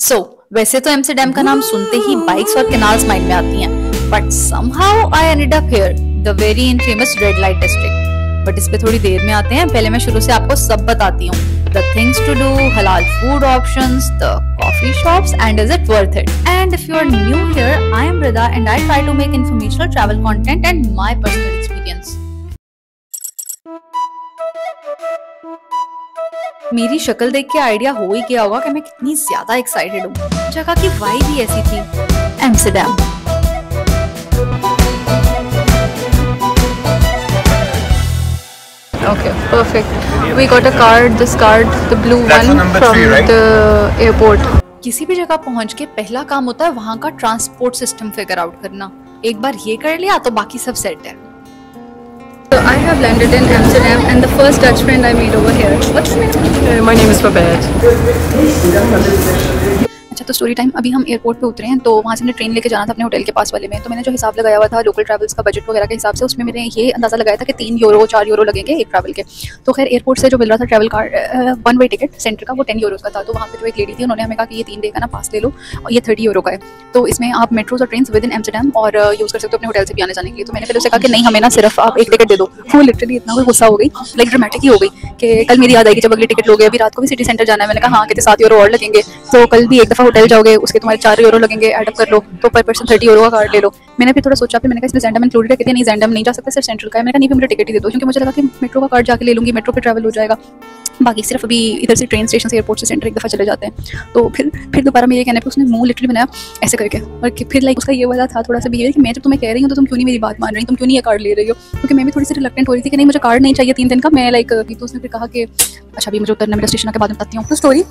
वैसे तो एम्स्टर्डम का नाम सुनते ही बाइक्स और कैनाल्स माइंड में आती हैं, but somehow I ended up here, the very infamous red light district. But इस पे थोड़ी देर में आते हैं, पहले मैं शुरू से आपको सब बताती हूँ। The things to do, halal food options, the coffee shops, and is it worth it? And if you are new here, I am Rida and I try to make informational travel content and my personal experience. मेरी शक्ल देख के idea हो ही गया होगा कि मैं कितनी ज्यादा एक्साइटेड हूँ। जगह की वाइब ही ऐसी थी, Amsterdam. Okay, perfect. We got a card, this card, the blue one from the airport. किसी भी जगह पहुंच के पहला काम होता है वहाँ का ट्रांसपोर्ट सिस्टम फिगर आउट करना। एक बार ये कर लिया तो बाकी सब सेट है। So I have landed in Amsterdam and the first Dutch friend I made over here. What's your name? My name is Babette. अच्छा, तो स्टोरी टाइम। अभी हम एयरपोर्ट पे उतरे हैं, तो वहाँ से हमने ट्रेन लेके जाना था अपने होटल के पास वाले में। तो मैंने जो हिसाब लगाया हुआ था लोकल ट्रैवल्स का बजट वगैरह के हिसाब से, उसमें मैंने ये अंदाजा लगाया था कि 3 यूरो 4 यूरो लगेंगे एक ट्रैवल के। तो खैर एयरपोर्ट से जो मिल रहा था ट्रैवल कार्ड, 1 वे टिकट सेंटर का, वो 10 यूरो का था। तो वहाँ पे जो एक लेडी थी उन्होंने हमें कहा कि ये 3 डे का ना पास ले लो और ये 30 यूरो का है। तो इसमें आप मेट्रोज और ट्रेन विद इन एम्स्टर्डम और यूज़ कर सकते हो अपने होटल से भी आने जाने के लिए। तो मैंने पहले उससे कहा कि नहीं, हमें ना सिर्फ आप एक टिकट दे दो। वो लिटरली इतना कोई गुस्सा हो गई, लाइक ड्रामेटिक ही हो गई कि कल मेरी याद आएगी जब अगली टिकट लोगे। अभी रात को भी सिटी सेंटर जाना है। मैंने कहा हाँ, कहते 7 यूरो और लगेंगे। तो कल भी एक दफ़ा होटल जाओगे उसके तुम्हारे 4 यूरो लगेंगे, एडअप कर लो, तो पर पर्सन 30 यूरो का कार्ड ले लो। मैंने फिर थोड़ा सोचा, फिर मैंने कहा इसमें ज़ेंडम इंक्लूडेड है। कहते नहीं, ज़ेंडम नहीं जा सकता, सिर्फ सेंट्रल का है। मैंने कहा नहीं, फिर मुझे टिकट ही दे दो, क्योंकि मुझे लगा कि मेट्रो का कार्ड जाके ले लूँगी, मेट्रो पे ट्रैवल हो जाएगा। बाकी सिर्फ अभी इधर से ट्रेन स्टेशन से एयरपोर्ट से सेंटर एक दफ़ा चले जाते हैं। तो फिर दोबारा मेरे कहने पे उसने मुंह लिटरली बनाया ऐसे करके, और फिर लाइक उसका ये वाला था थोड़ा सा बिहेवियर कि मैं जब तुम्हें कह रही हूँ तो तुम क्यों नहीं मेरी बात मान रही, तुम क्यों नहीं ये कार्ड ले रही हो। क्योंकि मैं भी थोड़ी सी रिलक्टेंट हो रही थी कि नहीं, मुझे कार्ड नहीं चाहिए 3 दिन का। मैं लाइक, तो उसने फिर कहा कि अच्छा अभी मुझे उतरना, मेरा स्टेशन के बाद बताती हूँ तो स्टोरी।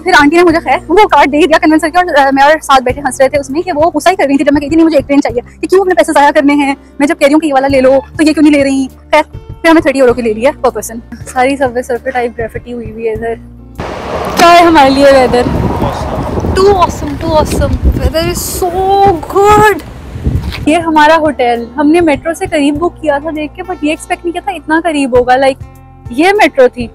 फिर आंटी ने मुझे खैर वो कार्ड दे दिया कन्विंस करके, और मैं और साथ बैठे हंस रहे थे उसमें कि वो गुस्सा ही कर रही थी जब मैं कहती नहीं मुझे एक ट्रेन चाहिए, कि क्यों अपने पैसे ज़ाया करने हैं। मैं जब कह रही हूँ कि ये वाला ले लो तो ये क्यों नहीं ले रही। खैर फिर हमें 30 यूरो की ले लिया पर पर्सन। सारी सबवे सर्फर टाइप ग्राफिटी हुई हुई है इधर। क्या है हमारे लिए weather? Too awesome, weather is so good. ये हमारा होटल हमने मेट्रो से करीब बुक किया था देख के, बट ये एक्सपेक्ट नहीं किया था इतना करीब होगा। लाइक ये मेट्रो थी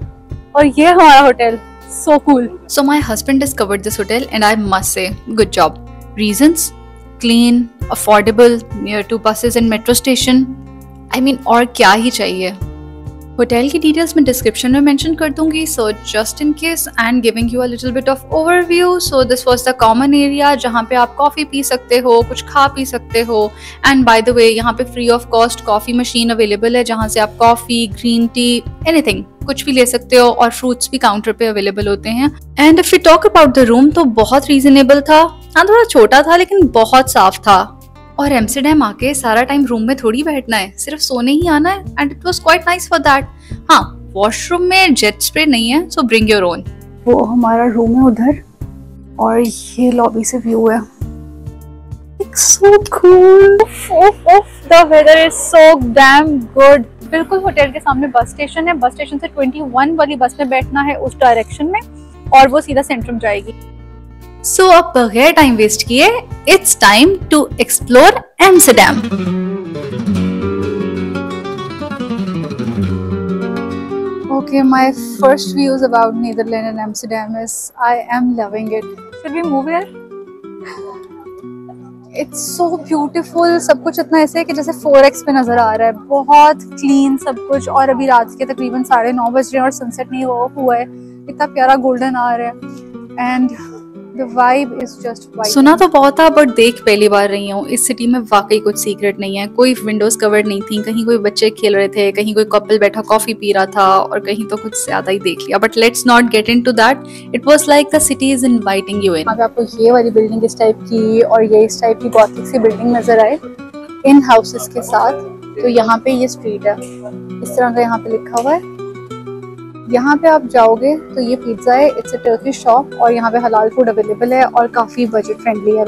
और ये हमारा hotel. So cool. So my husband discovered this hotel and I must say, good job. Reasons? Clean, affordable, near to buses and metro station. I mean, और क्या ही चाहिए। होटल की डिटेल्स मैं डिस्क्रिप्शन में मेंशन कर दूंगी, so just in case and giving you a little bit of overview. So this was the common area जहाँ पे आप कॉफ़ी पी सकते हो, कुछ खा पी सकते हो। एंड बाय द वे यहाँ पे free of cost coffee machine available है जहाँ से आप कॉफ़ी, ग्रीन टी, एनीथिंग कुछ भी ले सकते हो, और फ्रूट्स भी काउंटर पे अवेलेबल होते हैं। And if you talk about the room तो बहुत रीजनेबल था। हाँ, थोड़ा छोटा था लेकिन बहुत साफ था। और एम्स्टर्डम आके सारा टाइम रूम में थोड़ी बैठना है, सिर्फ सोने ही आना है। And it was quite nice for that. हाँ, वॉशरूम में जेट स्प्रे नहीं है, सो ब्रिंग योर ओन। वो हमारा रूम है उधर और ये लॉबी से व्यू है। So cool. The weather is so damn good. बिल्कुल होटल के सामने बस स्टेशन है। बस स्टेशन से 21 वाली बस में बैठना है उस डायरेक्शन में और वो सीधा सेंट्रम जाएगी। सो अब बगैर टाइम वेस्ट किए, it's time to explore Amsterdam. Okay, my first views about Netherlands and Amsterdam is I am loving it. Should we move here? It's so beautiful. सब कुछ इतना ऐसे है कि जैसे 4x पे नजर आ रहा है। बहुत क्लीन सब कुछ। और अभी रात के तकरीबन 9:30 बज रहे हैं और सनसेट नहीं हुआ है। इतना प्यारा गोल्डन आ रहा है and The vibe is just vibe. सुना तो बहुत था बट देख पहली बार रही हूँ। इस सिटी में वाकई कुछ सीक्रेट नहीं है। कोई विंडोज कवर्ड नहीं थी, कहीं कोई बच्चे खेल रहे थे, कहीं कोई कपल बैठा कॉफी पी रहा था, और कहीं तो कुछ ज्यादा ही देख लिया। But let's not get into that. It was like the city is inviting you in. अगर आपको ये वाली बिल्डिंग इस टाइप की और ये इस टाइप की गॉथिक सी बिल्डिंग नजर आए इन हाउसेस के साथ, तो यहाँ पे ये स्ट्रीट है, इस तरह का यहाँ पे लिखा हुआ है। यहाँ पे आप जाओगे तो ये पिज्जा है, इट्स अ टर्किश शॉप, और यहाँ पे हलाल फूड अवेलेबल है और काफी बजट फ्रेंडली है।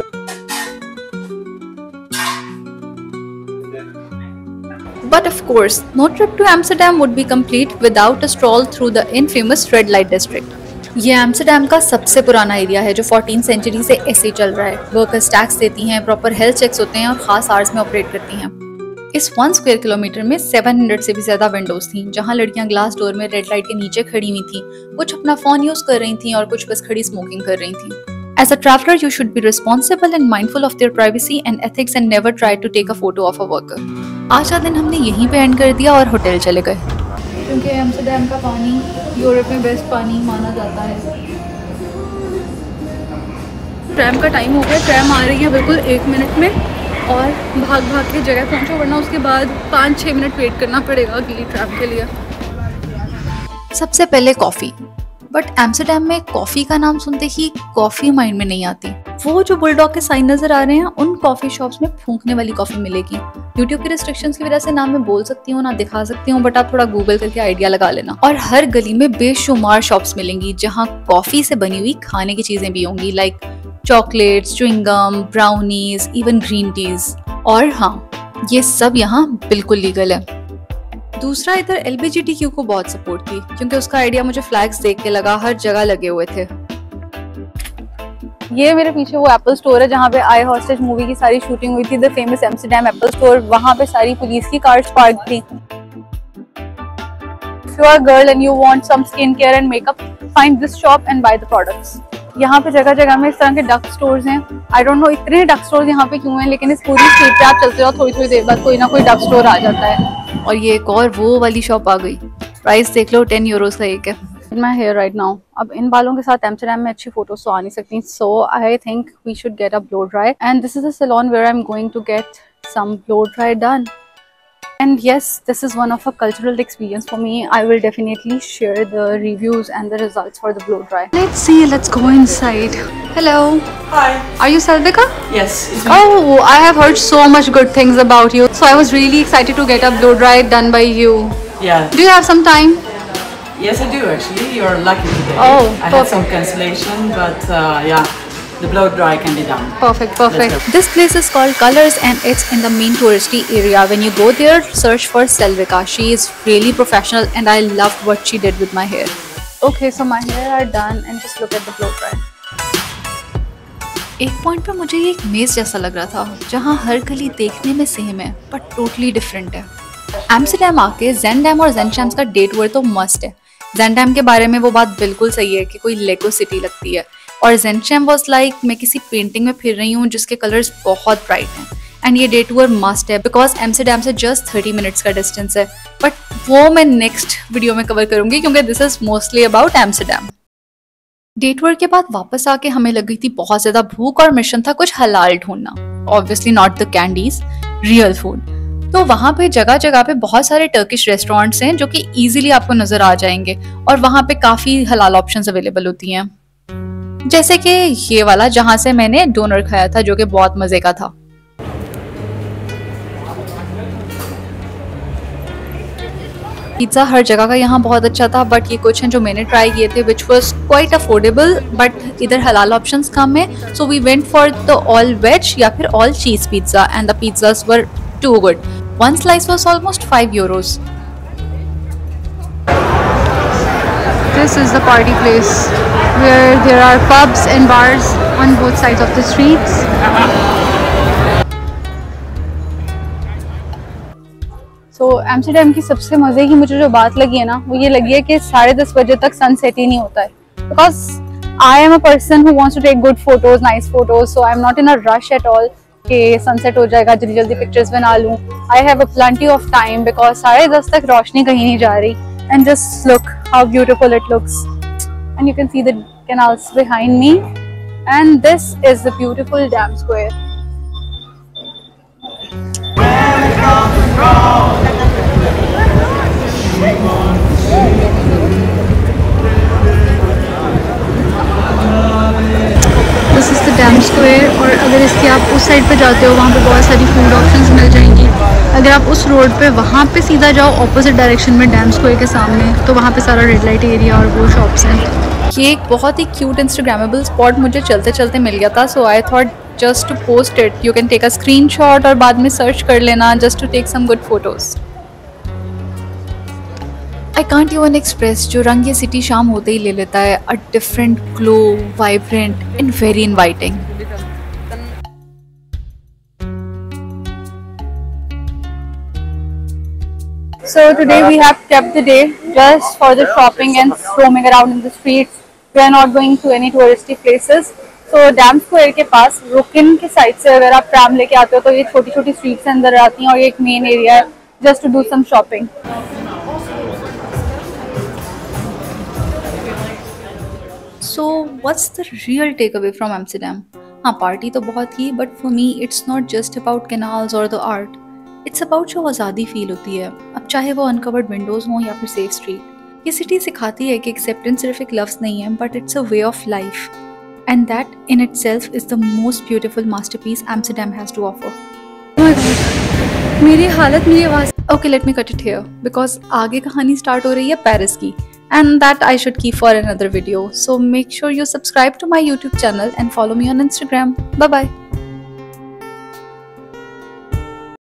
But of course, no trip to Amsterdam would be complete without a stroll through the infamous red light district. ये एम्स्टर्डम का सबसे पुराना एरिया है जो 14th सेंचुरी से ऐसे ही चल रहा है। वर्कर्स टैक्स देती हैं, प्रॉपर हेल्थ चेक्स होते हैं और खास आवर्स में ऑपरेट करती हैं। इस 1 स्क्वायर किलोमीटर में 700 से भी ज्यादा विंडोज थी जहां लड़कियां ग्लास डोर में रेड लाइट के नीचे खड़ी हुई थी। कुछ अपना फोन यूज कर रही थी और कुछ बस खड़ी स्मोकिंग कर रही थी। As a traveler, you should be responsible and mindful of their privacy and ethics and never try to take a photo of a worker. आज का दिन हमने यहीं पे एंड कर दिया और होटल चले गए, क्योंकि एम्स्टर्डम का पानी यूरोप में बेस्ट पानी माना जाता है। ट्रैम का टाइम हो गया, ट्रैम आ रही है बिल्कुल 1 मिनट में और भाग भाग के जगह पहुंचो, वरना उसके बाद 5-6 मिनट वेट करना पड़ेगा अगली ट्रैम के लिए। सबसे पहले कॉफ़ी, बट एम्स्टर्डम में कॉफ़ी का नाम सुनते ही कॉफ़ी माइंड में नहीं आती। वो जो बुलडॉग के साइन नज़र आ रहे हैं उन कॉफ़ी शॉप्स में फूंकने वाली कॉफ़ी मिलेगी। यूट्यूब की रिस्ट्रिक्शंस की वजह से ना मैं बोल सकती हूँ ना दिखा सकती हूँ, बट आप थोड़ा गूगल करके आइडिया लगा लेना। और हर गली में बेशुमार शॉप्स मिलेंगी जहाँ कॉफ़ी से बनी हुई खाने की चीज़ें भी होंगी, like chocolates, chewing gum, brownies, even green teas. और हाँ, ये सब यहाँ बिल्कुल लीगल है। दूसरा, इधर LGBTQ को बहुत सपोर्ट थी, क्योंकि उसका आइडिया मुझे फ्लैग्स देख के लगा, हर जगह लगे हुए थे। ये मेरे पीछे वो एप्पल स्टोर है जहाँ पे आई हॉस्टेज मूवी की सारी शूटिंग हुई थी, the famous Amsterdam Apple store. वहाँ पे सारी पुलिस की कार्स पार्क थी। If you are a girl and you want some skincare and makeup, find this shop and buy the products. यहाँ पे जगह जगह में इस तरह के डक स्टोर्स हैं। आई डोंट नो इतने डक स्टोर्स यहाँ पे क्यों हैं, लेकिन इस पूरी स्ट्रीट पे आप चलते हो थोड़ी थोड़ी देर बाद कोई ना कोई डक स्टोर आ जाता है। और ये एक और वो वाली शॉप आ गई, प्राइस देख लो, 10 यूरोस का एक है। My hair right now. अब इन बालों के साथ एम्स्टर्डम में अच्छी फोटोज तो आ नहीं सकती, so I think we should get a blow dry, and this is a salon where I am going to get some blow dry done. And yes, this is one of a cultural experience for me. I will definitely share the reviews and the results for the blow dry. Let's see, let's go inside. Hello. Hi. Are you Salvika? Yes, it's me. Oh, I have heard so much good things about you. So I was really excited to get a blow dry done by you. Yeah. Do you have some time? Yes, I do actually. You're lucky today. Oh, I had some cancellation, but yeah, the blow dry can be done. Perfect, perfect. Let's go. This place is called Colors and it's in the main touristy area. When you go there, search for Salvika. She is really professional and I loved what she did with my hair. Okay, so my hair are done and just look at the blow dry. एक point पे मुझे ये एक मेज जैसा लग रहा था, जहाँ हर गली देखने में सेम है बट टोटली डिफरेंट है। एम्स्टर्डम आके ज़ेनडैम और ज़ेनशैम्स का डेट टूर तो मस्ट है। ज़ेनडैम के बारे में वो बात बिल्कुल सही है कि कोई लेगो सिटी लगती है, और ज़ेनशैम वाज लाइक मैं किसी पेंटिंग में फिर रही हूँ जिसके कलर्स बहुत ब्राइट हैं। एंड ये डे टूर मस्ट है बिकॉज एम्स्टर्डम से जस्ट 30 मिनट्स का डिस्टेंस है, बट वो मैं नेक्स्ट वीडियो में कवर करूंगी क्योंकि this is mostly about Amsterdam. Day tour के बाद वापस आके हमें लग गई थी बहुत ज्यादा भूख और मिशन था कुछ हलाल ढूंढना, obviously not the candies, real food. तो वहाँ पे जगह जगह पे बहुत सारे टर्किश रेस्टोरेंट्स हैं जो कि इजीली आपको नजर आ जाएंगे, और वहाँ पे काफी हलाल ऑप्शंस अवेलेबल होती हैं, जैसे कि ये वाला जहाँ से मैंने डोनर खाया था जो कि बहुत मजे का था। पिज्ज़ा हर जगह का यहाँ बहुत अच्छा था, बट ये कुछ हैं जो मैंने ट्राई किए थे which was quite affordable, but इधर हलाल ऑप्शंस कम है, so we went for the all veg या फिर all cheese pizza and the pizzas were too good. One slice was almost 5 euros. This is the party place where there are pubs and bars on both sides of the streets. So Amsterdam की सबसे मजे की मुझे जो बात लगी है ना, वो ये लगी है कि 10:30 बजे तक सनसेट ही नहीं होता है, because I am a person who wants to take good photos, nice photos, so I am not in a rush at all कि सनसेट हो जाएगा जल्दी जल्दी पिक्चर्स बना लूँ। I have a plenty of time because 10:30 तक रोशनी कहीं नहीं जा रही। And just look how beautiful it looks, and you can see the canals behind me, and this is the beautiful Dam Square. This is the Dam Square, और अगर इसके आप उस साइड पे जाते हो वहाँ पे बहुत सारी फूड ऑप्शंस मिल जाएंगी। अगर आप उस रोड पे वहाँ पे सीधा जाओ ऑपोजिट डायरेक्शन में डैम स्क्वायर के सामने, तो वहाँ पे सारा रेड लाइट एरिया और वो शॉप्स हैं। ये एक बहुत ही क्यूट इंस्टाग्रामेबल स्पॉट मुझे चलते चलते मिल गया था, so I thought just to post it. You can take a screenshot और बाद में सर्च कर लेना just to take some good photos. I can't even express जो रंग ये सिटी शाम होते ही ले लेता है, a different glow, vibrant and very inviting. So today we have kept the day just for the shopping and roaming around in the streets. We are not going to any touristy places. तो dam square के पास रुकिन के side से अगर आप tram लेके आते हो तो ये छोटी छोटी स्ट्रीट से अंदर आती हैं और ये एक मेन एरिया है just to do some shopping. So what's the real take away from Amsterdam? हाँ, पार्टी तो बहुत की, but for me it's not just about canals और द आर्ट, इट्स अबाउट जो आज़ादी फील होती है, अब चाहे वो अनकवर्ड विंडोज़ हों या फिर सेफ स्ट्रीट। ये सिटी सिखाती है कि एक्सेप्टेंस सिर्फ एक लफ्ज़ नहीं है, but it's a way of life, and that in itself is the most beautiful masterpiece Amsterdam has to offer. मेरी हालत, मेरी आवाज़। Okay, let me cut it here because आगे कहानी स्टार्ट हो रही है पेरिस की, and that I should keep for another video. So make sure you subscribe to my YouTube channel and follow me on Instagram. Bye bye.